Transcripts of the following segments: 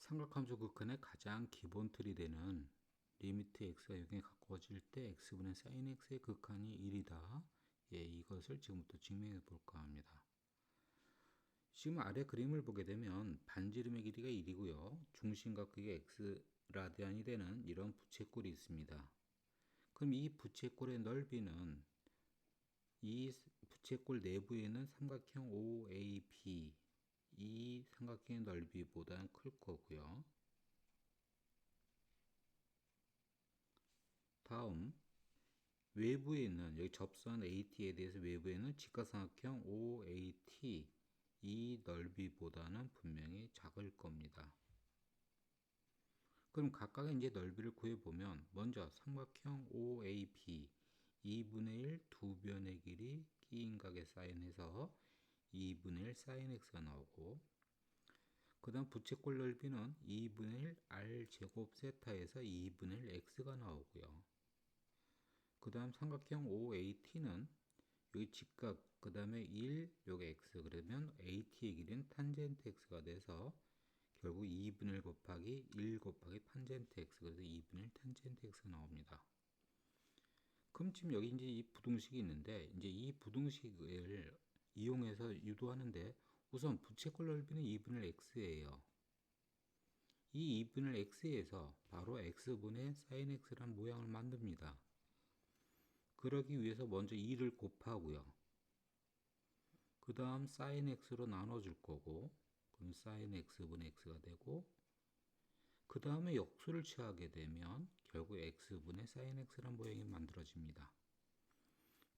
삼각함수 극한의 가장 기본 틀이 되는 리미트 x가 0에 가까워질 때 x분의 sin x의 극한이 1이다. 예, 이것을 지금부터 증명해 볼까 합니다. 지금 아래 그림을 보게 되면 반지름의 길이가 1이고요. 중심과 크기가 x 라디안이 되는 이런 부채꼴이 있습니다. 그럼 이 부채꼴의 넓이는 이 부채꼴 내부에 있는 삼각형 OAB 이 삼각형의 넓이보다는 클 거고요. 다음 외부에 있는 여기 접선 AT에 대해서 외부에 있는 직각삼각형 OAT 이 넓이보다는 분명히 작을 겁니다. 그럼 각각의 이제 넓이를 구해보면 먼저 삼각형 OAB 2분의 1 두 변의 길이 끼인각에 사인해서 2분의 1 sin x가 나오고 그 다음 부채꼴 넓이는 2분의 1 r제곱 세타에서 2분의 1 x가 나오고요. 그 다음 삼각형 OAT는 여기 직각 그 다음에 1 여기 x 그러면 AT의 길이는 탄젠트 x가 돼서 결국 2분의 1 곱하기 1 곱하기 탄젠트 x 그래서 2분의 1 탄젠트 x가 나옵니다. 그럼 지금 여기 이제 이 부등식이 있는데 이제 이 부등식을 이용해서 유도하는데 우선 부채꼴 넓이는 2분의 1 x예요. 이 2분의 1 x에서 바로 x분의 sin x라는 모양을 만듭니다. 그러기 위해서 먼저 2를 곱하고요. 그 다음 sin x로 나눠줄 거고 그럼 sin x분의 x가 되고 그 다음에 역수를 취하게 되면 결국 x분의 sin x라는 모양이 만들어집니다.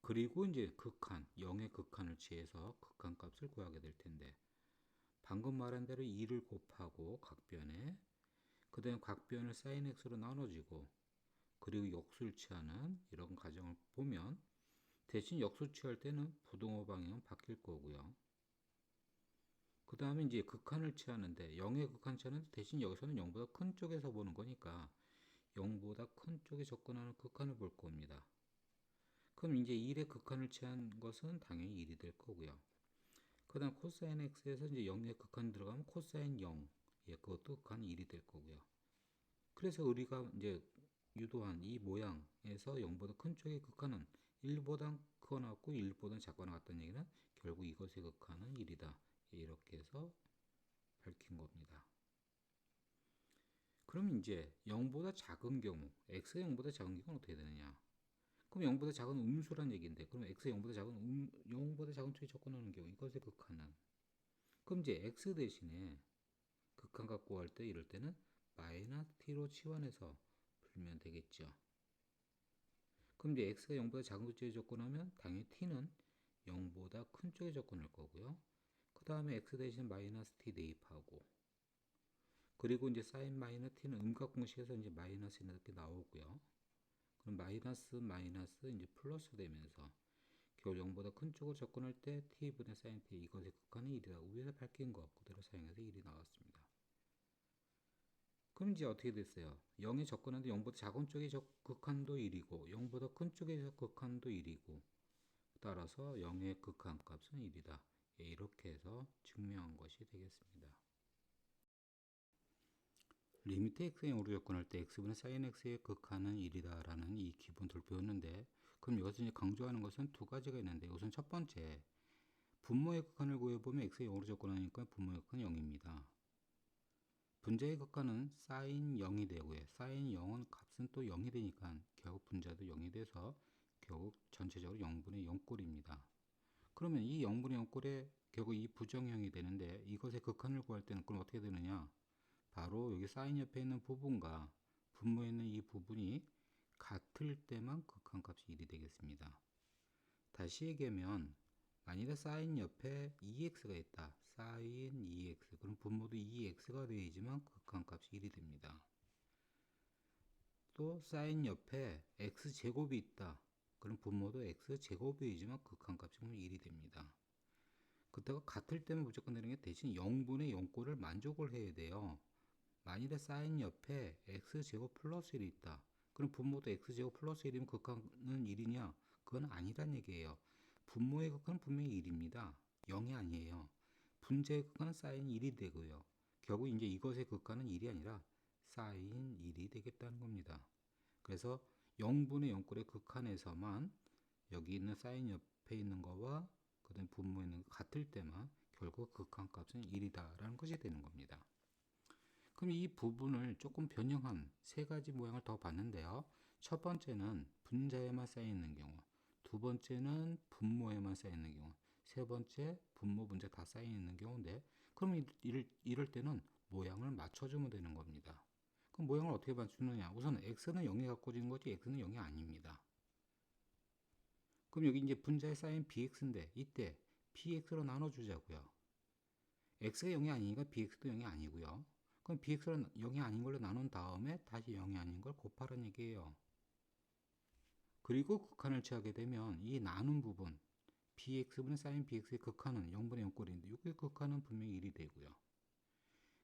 그리고 이제 극한, 0의 극한을 취해서 극한값을 구하게 될 텐데 방금 말한 대로 2를 곱하고 각변에 그 다음에 각변을 sin x로 나눠지고 그리고 역수를 취하는 이런 과정을 보면 대신 역수 취할 때는 부등호 방향은 바뀔 거고요. 그 다음에 이제 극한을 취하는데 0의 극한 취하는데 대신 여기서는 0보다 큰 쪽에서 보는 거니까 0보다 큰 쪽에 접근하는 극한을 볼 겁니다. 그럼 이제 1의 극한을 취한 것은 당연히 1이 될 거고요. 그 다음 코사인 x에서 이제 0의 극한 들어가면 코사인 0 예, 그것도 극한 1이 될 거고요. 그래서 우리가 이제 유도한 이 모양에서 0보다 큰 쪽의 극한은 1보다 크거나 같고 1보다 작거나 같다는 얘기는 결국 이것의 극한은 1이다. 이렇게 해서 밝힌 겁니다. 그럼 이제 0보다 작은 경우, x가 0보다 작은 경우는 어떻게 되느냐? 그럼 0보다 작은 음수란 얘기인데, 그럼 x가 0보다 작은 0보다 작은 쪽에 접근하는 경우, 이것의 극한은 그럼 이제 x 대신에 극한 갖고 할 때 이럴 때는 마이너스 t로 치환해서 풀면 되겠죠. 그럼 이제 x가 0보다 작은 쪽에 접근하면 당연히 t는 0보다 큰 쪽에 접근할 거고요. 그 다음에 x 대신 마이너스 t 대입하고 그리고 이제 sin 마이너스 t는 음각 공식에서 이제 마이너스 이렇게 나오고요. 그럼 마이너스 이제 플러스 되면서 결국 0보다 큰 쪽으로 접근할 때 t분의 sin t 이것의 극한은 1이라고 위에서 밝힌 거 그대로 사용해서 1이 나왔습니다. 그럼 이제 어떻게 됐어요? 0에 접근하는데 0보다 작은 쪽의 극한도 1이고 0보다 큰 쪽의 극한도 1이고 따라서 0의 극한값은 1이다. 이렇게 해서 증명한 것이 되겠습니다. 리미트 x에 0으로 접근할 때 x분의 sin x의 극한은 1이다 라는 이 기본 돌표였는데 그럼 여기서 이제 강조하는 것은 두 가지가 있는데 우선 첫 번째 분모의 극한을 구해보면 x에 0으로 접근하니까 분모의 극한은 0입니다. 분자의 극한은 sin 0이 되고요. sin 0은 값은 또 0이 되니까 결국 분자도 0이 돼서 결국 전체적으로 0분의 0꼴입니다. 그러면 이 0분의 0꼴에 결국 이 부정형이 되는데 이것의 극한을 구할 때는 그럼 어떻게 되느냐? 바로 여기 사인 옆에 있는 부분과 분모에 있는 이 부분이 같을 때만 극한값이 1이 되겠습니다. 다시 얘기하면 만일에 사인 옆에 2x가 있다. 사인 2x 그럼 분모도 2x가 되어야지만 극한값이 1이 됩니다. 또 사인 옆에 x제곱이 있다. 그럼 분모도 x제곱이지만 극한값이 1이 됩니다. 그때가 같을 때면 무조건 되는 게 대신 0분의 0꼴을 만족을 해야 돼요. 만일에 사인 옆에 x제곱 플러스 1이 있다. 그럼 분모도 x제곱 플러스 1이면 극한은 1이냐? 그건 아니란 얘기예요. 분모의 극한은 분명히 1입니다. 0이 아니에요. 분자의 극한은 사인 1이 되고요. 결국 이제 이것의 극한은 1이 아니라 사인 1이 되겠다는 겁니다. 그래서 0분의 0꼴의 극한에서만 여기 있는 사인 옆에 있는 거와 그 다음에 분모에 있는 거 같을 때만 결국 극한값은 1이다 라는 것이 되는 겁니다. 그럼 이 부분을 조금 변형한 세 가지 모양을 더 봤는데요. 첫 번째는 분자에만 쌓여있는 경우, 두 번째는 분모에만 쌓여있는 경우, 세 번째 분모 분자 다 쌓여있는 경우인데, 그럼 이럴 때는 모양을 맞춰주면 되는 겁니다. 그럼 모양을 어떻게 맞추느냐? 우선 x는 0이 갖고진 거지 x는 0이 아닙니다. 그럼 여기 이제 분자에 쌓인 bx인데 이때 bx로 나눠주자고요. x가 0이 아니니까 bx도 0이 아니고요. 그럼 bx를 0이 아닌 걸로 나눈 다음에 다시 0이 아닌 걸 곱하라는 얘기예요. 그리고 극한을 취하게 되면 이 나눈 부분 bx분의 sin bx의 극한은 0분의 0꼴인데 여기 극한은 분명히 1이 되고요.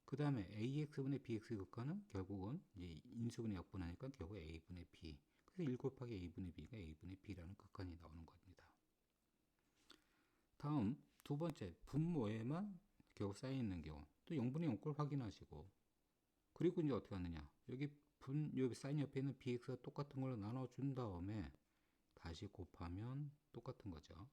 그 다음에 ax분의 bx의 극한은 결국은 이제 인수분의 약분하니까 결국 a분의 b. 그래서 1 곱하기 a분의 b가 a분의 b라는 극한이 나오는 겁니다. 다음 두 번째 분모에만 결국 쌓여 있는 경우 또 0분의 0꼴 확인하시고, 그리고 이제 어떻게 하느냐, 여기 사인 옆에 있는 bx가 똑같은 걸로 나눠준 다음에 다시 곱하면 똑같은 거죠.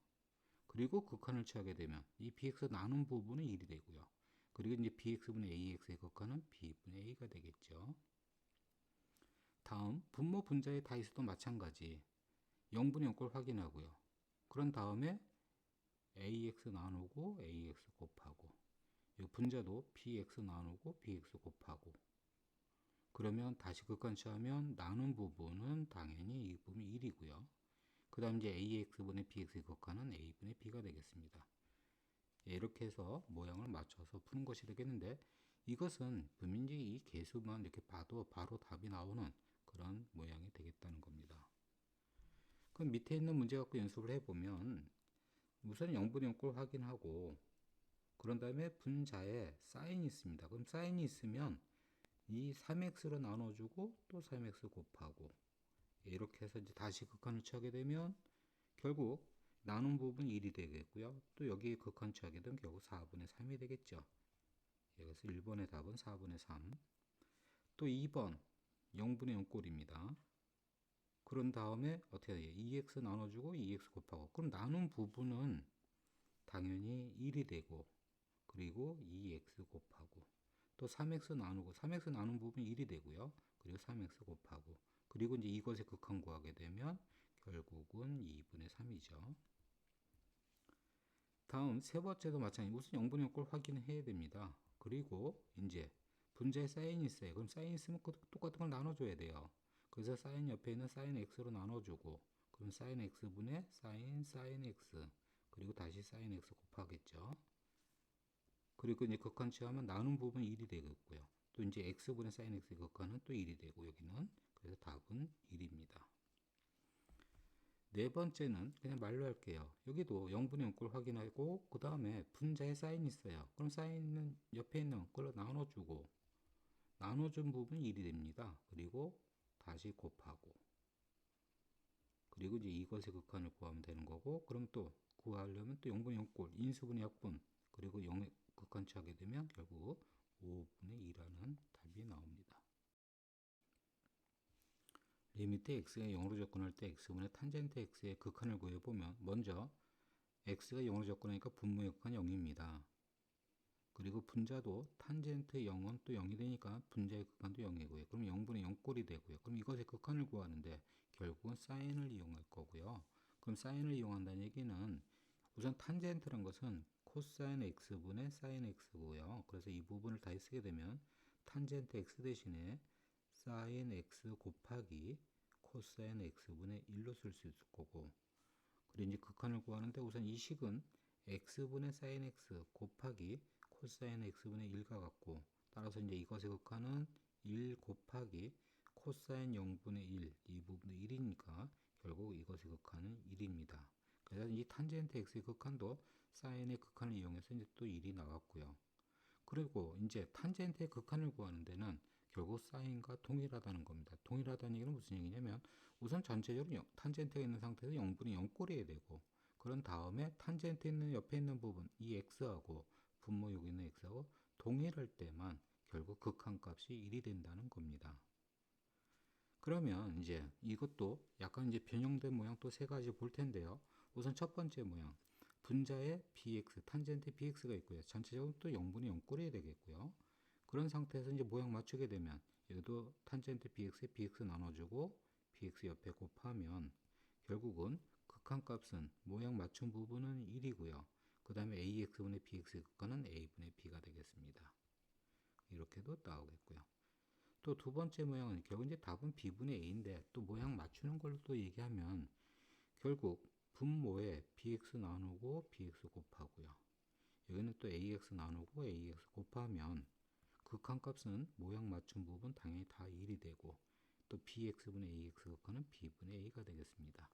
그리고 극한을 취하게 되면 이 bx 나눈 부분은 1이 되고요. 그리고 이제 bx분의 ax의 극한은 b분의 a가 되겠죠. 다음 분모 분자의 다이수도 마찬가지 0분의 0꼴 확인하고요. 그런 다음에 ax 나누고 ax 곱하고, 이 분자도 bx 나누고 bx 곱하고, 그러면 다시 극한 취하면 나눈 부분은 당연히 이 부분이 1이고요. 그 다음 이제 ax분의 bx의 극한은 a분의 b가 되겠습니다. 이렇게 해서 모양을 맞춰서 푸는 것이 되겠는데, 이것은 분명히 이 개수만 이렇게 봐도 바로 답이 나오는 그런 모양이 되겠다는 겁니다. 그럼 밑에 있는 문제 갖고 연습을 해보면 우선 0분의 0꼴 확인하고, 그런 다음에 분자에 사인이 있습니다. 그럼 사인이 있으면 이 3x로 나눠주고 또 3x 곱하고, 이렇게 해서 이제 다시 극한을 취하게 되면 결국 나눈 부분 1이 되겠고요. 또 여기에 극한 취하게 되면 결국 4분의 3이 되겠죠. 그래서 1번의 답은 4분의 3. 또 2번 0분의 0꼴입니다. 그런 다음에 어떻게 해야 돼요? 2x 나눠주고 2x 곱하고, 그럼 나눈 부분은 당연히 1이 되고, 그리고 2x 곱하고, 또 3x 나누고 3x 나눈 부분 1이 되고요. 그리고 3x 곱하고, 그리고 이제 이것의 극한 구하게 되면 결국은 2분의 3이죠. 다음 세 번째도 마찬가지, 우선 0분의 0꼴 확인해야 됩니다. 그리고 이제 분자에 사인이 있어요. 그럼 사인이 있으면 똑같은 걸 나눠줘야 돼요. 그래서 사인 옆에 있는 사인 x로 나눠주고, 그럼 사인 x분의 사인 x, 그리고 다시 사인 x 곱하겠죠. 그리고 이제 극한 취하면 나눈 부분 1이 되겠고요. 또 이제 x분의 사인 x의 극한은 또 1이 되고, 여기는 그래서 답은 1입니다. 네 번째는 그냥 말로 할게요. 여기도 0분의 0꼴 확인하고 그 다음에 분자에 사인이 있어요. 그럼 사인은 옆에 있는 걸로 나눠주고, 나눠준 부분 1이 됩니다. 그리고 다시 곱하고, 그리고 이제 이것의 극한을 구하면 되는 거고, 그럼 또 구하려면 또 0분의 0꼴 인수분의 약분, 그리고 0의 극한 취하게 되면 결국 5분의 2라는 답이 나옵니다. 리미트 x가 0으로 접근할 때 x분의 탄젠트 x의 극한을 구해보면, 먼저 x가 0으로 접근하니까 분모의 극한이 0입니다. 그리고 분자도 탄젠트 0은 또 0이 되니까 분자의 극한도 0이고요. 그럼 0분의 0꼴이 되고요. 그럼 이것의 극한을 구하는데 결국은 사인을 이용할 거고요. 그럼 사인을 이용한다는 얘기는 우선 탄젠트란 것은 코사인 x분의 사인 x고요. 그래서 이 부분을 다 쓰게 되면 탄젠트 x 대신에 사인 x 곱하기 코사인 x분의 1로 쓸 수 있을 거고, 그리고 이제 극한을 구하는데 우선 이 식은 x분의 사인 x 곱하기 코사인 x분의 1과 같고, 따라서 이제 이것의 극한은 1 곱하기 코사인 0분의 1, 이 부분의 1이니까 결국 이것의 극한은 1입니다. 그래서 이 탄젠트 x의 극한도 사인의 극한을 이용해서 이제 또 1이 나왔고요. 그리고 이제 탄젠트의 극한을 구하는 데는 결국 사인과 동일하다는 겁니다. 동일하다는 얘기는 무슨 얘기냐면, 우선 전체적으로 탄젠트가 있는 상태에서 0분의 0꼴이어야 되고, 그런 다음에 탄젠트 있는 옆에 있는 부분 이 x하고 분모 여기 있는 x하고 동일할 때만 결국 극한값이 1이 된다는 겁니다. 그러면 이제 이것도 약간 이제 변형된 모양 또 세 가지 볼 텐데요. 우선 첫 번째 모양, 분자에 bx, 탄젠트 bx가 있고요. 전체적으로 또 0분의 0꼴이 되겠고요. 그런 상태에서 이제 모양 맞추게 되면 여기도 탄젠트 bx에 bx 나눠주고 bx 옆에 곱하면 결국은 극한값은 모양 맞춘 부분은 1이고요. 그 다음에 ax분의 bx의 극한은 a분의 b가 되겠습니다. 이렇게도 나오겠고요. 또 두 번째 모양은 결국 이제 답은 b분의 a인데 또 모양 맞추는 걸로 또 얘기하면 결국 분모에 bx 나누고 bx 곱하고요. 여기는 또 ax 나누고 ax 곱하면 극한값은 모양 맞춘 부분 당연히 다 1이 되고 또 bx분의 ax 극한은 b분의 a가 되겠습니다.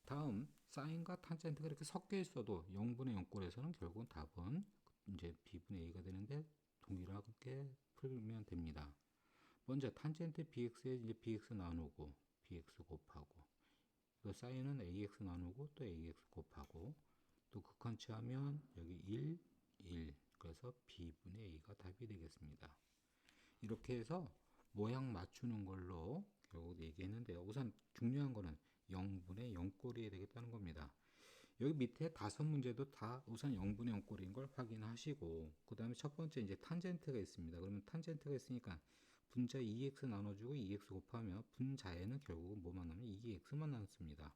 다음 사인과 탄젠트가 이렇게 섞여 있어도 0분의 0꼴에서는 결국은 답은 이제 b분의 a가 되는데 동일하게 풀면 됩니다. 먼저 탄젠트 bx에 이제 bx 나누고 bx 곱하고 또 사인은 ax 나누고 또 ax 곱하고 또 극한 취하면 여기 1, 1 그래서 b분의 a가 답이 되겠습니다. 이렇게 해서 모양 맞추는 걸로 결국 얘기했는데요. 우선 중요한 거는 0분의 0꼴이 되겠다는 겁니다. 여기 밑에 5문제도 다 우선 0분의 0꼴인 걸 확인하시고 그 다음에 첫 번째 이제 탄젠트가 있습니다. 그러면 탄젠트가 있으니까 분자 2x 나눠주고 2x 곱하면 분자에는 결국은 뭐만 남으면 2x만 남습니다.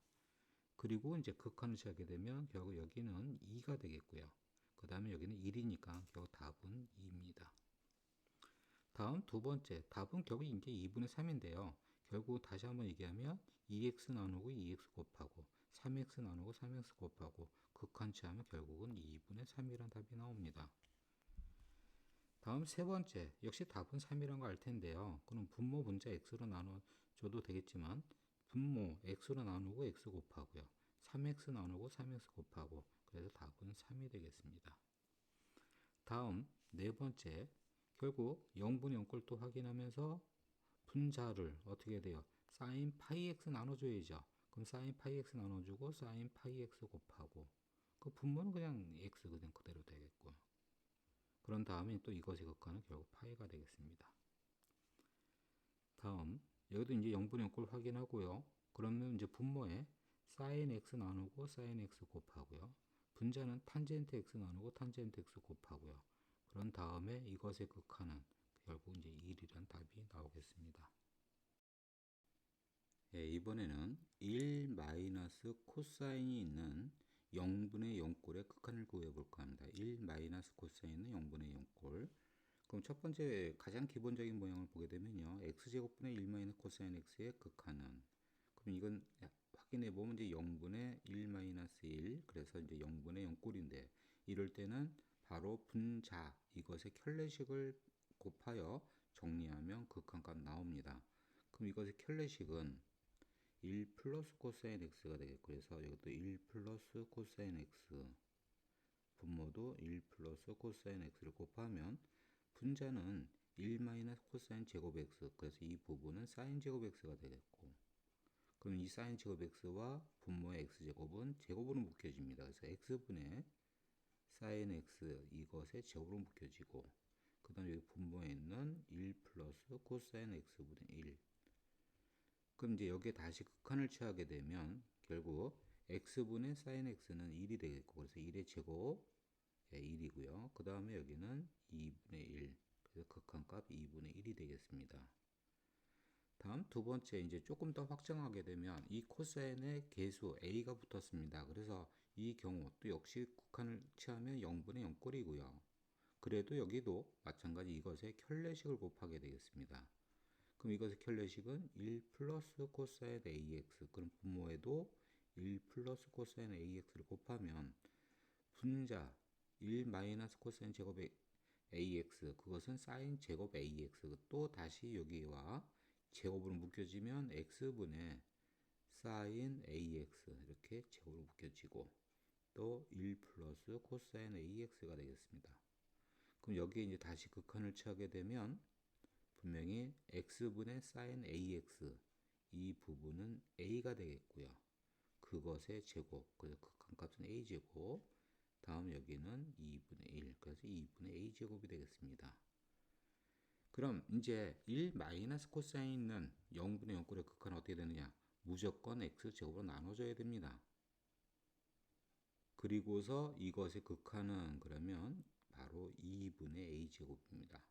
그리고 이제 극한을 취하게 되면 결국 여기는 2가 되겠고요. 그 다음에 여기는 1이니까 결국 답은 2입니다. 다음 두 번째 답은 결국 이제 2분의 3인데요. 결국 다시 한번 얘기하면 2x 나누고 2x 곱하고 3x 나누고 3x 곱하고 극한 취하면 결국은 2분의 3이라는 답이 나옵니다. 다음 세 번째 역시 답은 3이라는 거 알 텐데요. 그럼 분모 분자 x로 나눠줘도 되겠지만 분모 x로 나누고 x 곱하고요. 3x 나누고 3x 곱하고 그래서 답은 3이 되겠습니다. 다음 네 번째 결국 0분의 0꼴 또 확인하면서 분자를 어떻게 돼요? sin 파이 x 나눠줘야죠. 그럼 sin 파이 x 나눠주고 sin 파이 x 곱하고 그 분모는 그냥 x 그냥 그대로 되겠고 그런 다음에 또 이것의 극한은 결국 파이가 되겠습니다. 다음 여기도 이제 0분의 0꼴 확인하고요. 그러면 이제 분모에 sin x 나누고 sin x 곱하고요. 분자는 탄젠트 x 나누고 탄젠트 x 곱하고요. 그런 다음에 이것의 극한은 결국 이제 1이란 답이 나오겠습니다. 예, 이번에는 1 마이너스 코사인이 있는 0분의 0꼴의 극한을 구해볼까 합니다. 1 마이너스 코사인은 0분의 0꼴. 그럼 첫 번째 가장 기본적인 모양을 보게 되면요. x제곱분의 1 마이너스 코사인 x의 극한은 그럼 이건 확인해 보면 이제 0분의 1 마이너스 1 그래서 이제 0분의 0꼴인데 이럴 때는 바로 분자 이것의 켤레식을 곱하여 정리하면 극한값 나옵니다. 그럼 이것의 켤레식은 1 플러스 코사인 x가 되겠고 그래서 이것도 1 플러스 코사인 x 분모도 1 플러스 코사인 x를 곱하면 분자는 1 마이너스 코사인 제곱 x 그래서 이 부분은 사인 제곱 x가 되겠고 그럼 이 사인 제곱 x와 분모의 x제곱은 제곱으로 묶여집니다. 그래서 x분의 사인 x 이것의 제곱으로 묶여지고 그 다음에 여기 분모에 있는 1 플러스 코사인 x분의 1 그럼 이제 여기에 다시 극한을 취하게 되면 결국 x분의 사인 x는 1이 되겠고 그래서 1의 제곱 1이고요. 그 다음에 여기는 2분의 1 그래서 극한값 2분의 1이 되겠습니다. 다음 두 번째 이제 조금 더 확정하게 되면 이 코사인의 계수 a가 붙었습니다. 그래서 이 경우 또 역시 극한을 취하면 0분의 0꼴이고요. 그래도 여기도 마찬가지 이것의 켤레식을 곱하게 되겠습니다. 그럼 이것의 켤레식은 1 플러스 코사인 ax 그럼 분모에도 1 플러스 코사인 ax를 곱하면 분자 1 마이너스 코사인 제곱 ax 그것은 사인 제곱 ax 또 다시 여기와 제곱으로 묶여지면 x분의 사인 ax 이렇게 제곱으로 묶여지고 또 1 플러스 코사인 ax가 되겠습니다. 그럼 여기에 이제 다시 극한을 취하게 되면 분명히 x분의 사인 ax 이 부분은 a가 되겠고요. 그것의 제곱 그래서 극한값은 a제곱 다음 여기는 2분의 1. 그래서 2분의 a제곱이 되겠습니다. 그럼 이제 1 마이너스 코사인은 0분의 0꼴의 극한은 어떻게 되느냐? 무조건 x제곱으로 나눠줘야 됩니다. 그리고서 이것의 극한은 그러면 바로 2분의 a제곱입니다.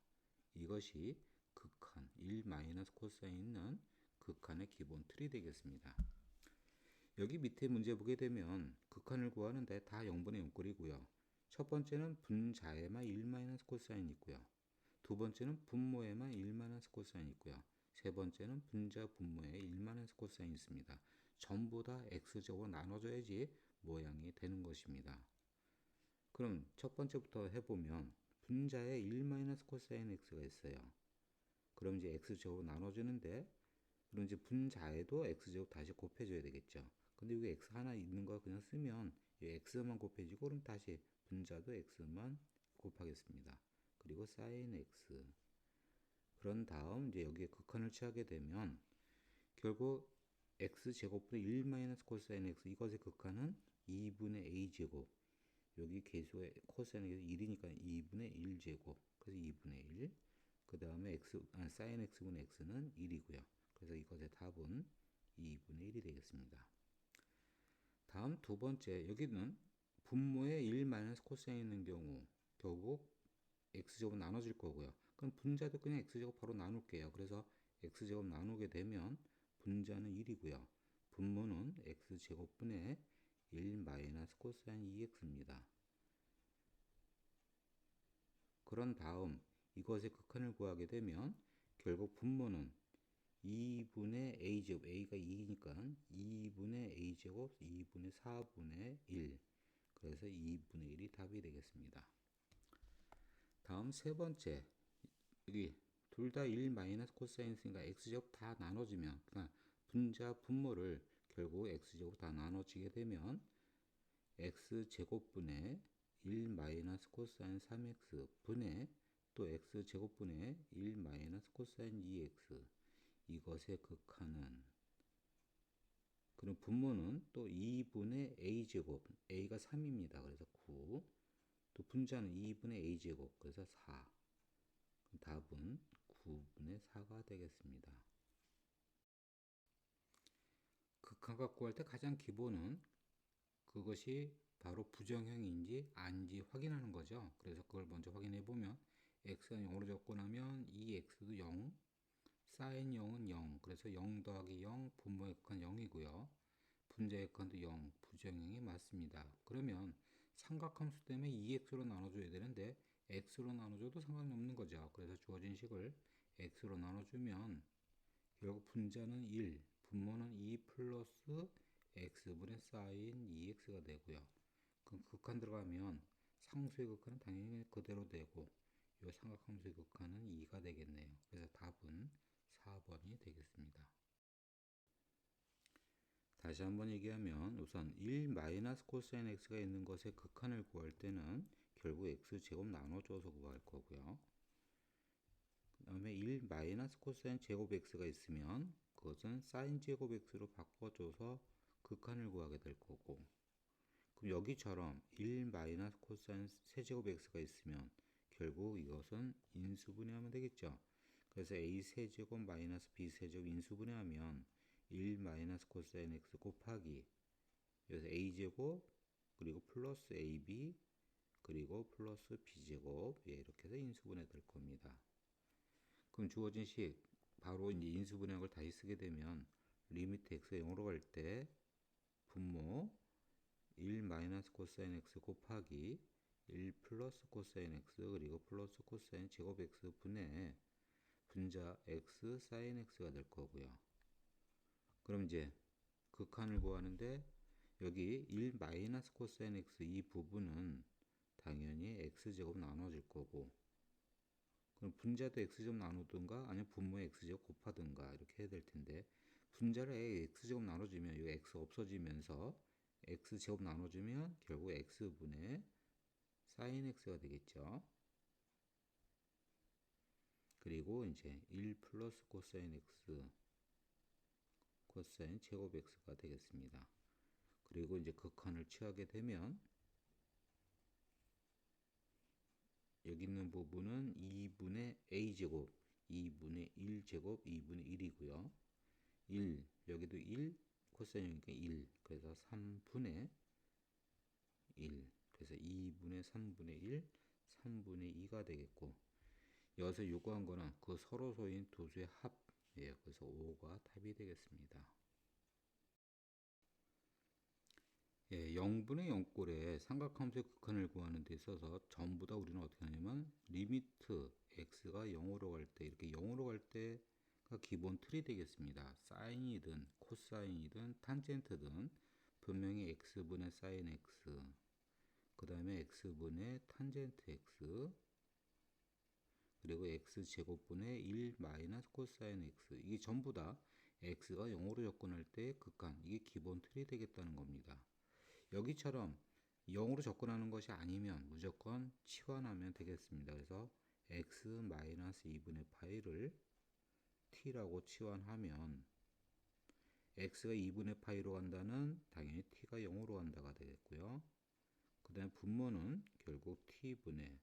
이것이 극한 1 마이너스 코사인은 극한의 기본 틀이 되겠습니다. 여기 밑에 문제 보게 되면 극한을 구하는데 다 0분의 0꼴이고요. 첫 번째는 분자에만 1 마이너스 코사인이 있고요. 두 번째는 분모에만 1 마이너스 코사인이 있고요. 세 번째는 분자 분모에 1 마이너스 코사인이 있습니다. 전부 다 x제곱으로 나눠줘야지 모양이 되는 것입니다. 그럼 첫 번째부터 해보면 분자에 1 마이너스 코사인 x가 있어요. 그럼 이제 x제곱으로 나눠주는데 그럼 이제 분자에도 x제곱 다시 곱해줘야 되겠죠. 근데 여기 x 하나 있는 거 그냥 쓰면 x만 곱해지고 그럼 다시 분자도 x만 곱하겠습니다. 그리고 sin x. 그런 다음 이제 여기에 극한을 취하게 되면 결국 x제곱분의 1 마이너스 코사인 x 이것의 극한은 2분의 a제곱. 여기 계수의 코사인이 1이니까 2분의 1제곱. 그래서 2분의 1. 그 다음에 sin x분의 x는 1이고요. 그래서 이것의 답은 2분의 1이 되겠습니다. 다음 두 번째, 여기는 분모에 1 마이너스 코사인 있는 경우 결국 x제곱 나눠질 거고요. 그럼 분자도 그냥 x제곱 바로 나눌게요. 그래서 x제곱 나누게 되면 분자는 1이고요. 분모는 x제곱분의 1 마이너스 코사인 2x입니다. 그런 다음 이것의 극한을 구하게 되면 결국 분모는 2분의 a제곱, a가 2니까 2분의 a제곱 2분의 4분의 1. 그래서 2분의 1이 답이 되겠습니다. 다음 세 번째, 여기 둘 다 1 마이너스 코사인 있으니까 x제곱 다 나눠지면, 그러니까 분자 분모를 결국 x제곱 다 나눠지게 되면 x제곱분의 1 마이너스 코사인 3x 분의 또 x제곱분의 1 마이너스 코사인 2x 이것의 극한은, 그럼 분모는 또 2분의 a제곱, a가 3입니다. 그래서 9. 또 분자는 2분의 a제곱, 그래서 4. 답은 9분의 4가 되겠습니다. 극한값 구할 때 가장 기본은 그것이 바로 부정형인지 아닌지 확인하는 거죠. 그래서 그걸 먼저 확인해 보면 x가 0으로 적고 나면 2x도 0, sin 0은 0, 그래서 0 더하기 0, 분모의 극한 0이고요. 분자의 극한도 0, 부정형이 맞습니다. 그러면 삼각함수 때문에 2x로 나눠줘야 되는데 x로 나눠줘도 상관이 없는 거죠. 그래서 주어진 식을 x로 나눠주면 결국 분자는 1, 분모는 2 플러스 x분의 sin 2x가 되고요. 그럼 극한 들어가면 상수의 극한은 당연히 그대로 되고 이 삼각함수의 극한은 2가 되겠네요. 그래서 답은 4번이 되겠습니다. 다시 한번 얘기하면 우선 1 마이너스 코사인 x가 있는 것의 극한을 구할 때는 결국 x제곱 나눠줘서 구할 거고요. 그 다음에 1 마이너스 코사인 제곱 x가 있으면 그것은 사인 제곱 x로 바꿔줘서 극한을 구하게 될 거고, 그럼 여기처럼 1 마이너스 코사인 세제곱 x가 있으면 결국 이것은 인수분해하면 되겠죠. 그래서 a 세제곱 마이너스 b 세제곱 인수분해하면 1 마이너스 코사인 x 곱하기 여기서 a제곱 그리고 플러스 ab 그리고 플러스 b제곱, 이렇게 해서 인수분해 될 겁니다. 그럼 주어진 식 바로 이제 인수분해한 걸 다시 쓰게 되면 리미트 x가 0으로 갈 때 분모 1 마이너스 코사인 x 곱하기 1 플러스 코사인 x 그리고 플러스 코사인 제곱 x 분의 분자 x 사인 x가 될 거고요. 그럼 이제 극한을 구하는데 여기 1 마이너스 코사인 x 이 부분은 당연히 x제곱 나눠질 거고, 그럼 분자도 x제곱 나누든가 아니면 분모에 x제곱 곱하든가 이렇게 해야 될 텐데, 분자를 x제곱 나눠주면 이 x 없어지면서 x제곱 나눠주면 결국 x분의 sin x가 되겠죠. 그리고 이제 1 플러스 코사인 x 코사인 제곱 x가 되겠습니다. 그리고 이제 극한을 취하게 되면 여기 있는 부분은 2분의 a제곱, 2분의 1제곱, 2분의 1이고요. 1, 여기도 1, 코사인이니까 1, 그래서 3분의 1, 그래서 2분의 3분의 1, 3분의 2가 되겠고, 여기서 요구한 거는 그 서로소인 두 수의 합이에요. 그래서 5가 답이 되겠습니다. 예, 0분의 0꼴의 삼각함수의 극한을 구하는 데 있어서 전부 다 우리는 어떻게 하냐면 리미트 x가 0으로 갈 때, 이렇게 0으로 갈 때가 기본 틀이 되겠습니다. 사인이든 코사인이든 탄젠트든 분명히 x분의 사인 x, 그 다음에 x분의 탄젠트 x, 그리고 x제곱분의 1 마이너스 코사인 x, 이게 전부 다 x가 0으로 접근할 때 극한, 이게 기본 틀이 되겠다는 겁니다. 여기처럼 0으로 접근하는 것이 아니면 무조건 치환하면 되겠습니다. 그래서 x-2분의 파이를 t라고 치환하면 x가 2분의 파이로 간다는 당연히 t가 0으로 간다가 되겠고요. 그 다음에 분모는 결국 t분의,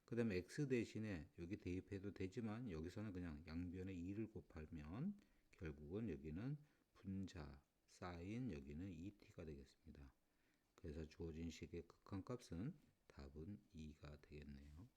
그 다음에 x 대신에 여기 대입해도 되지만 여기서는 그냥 양변에 2를 곱하면 결국은 여기는 분자 사인, 여기는 2t가 되겠습니다. 그래서 주어진 식의 극한값은 답은 2가 되겠네요.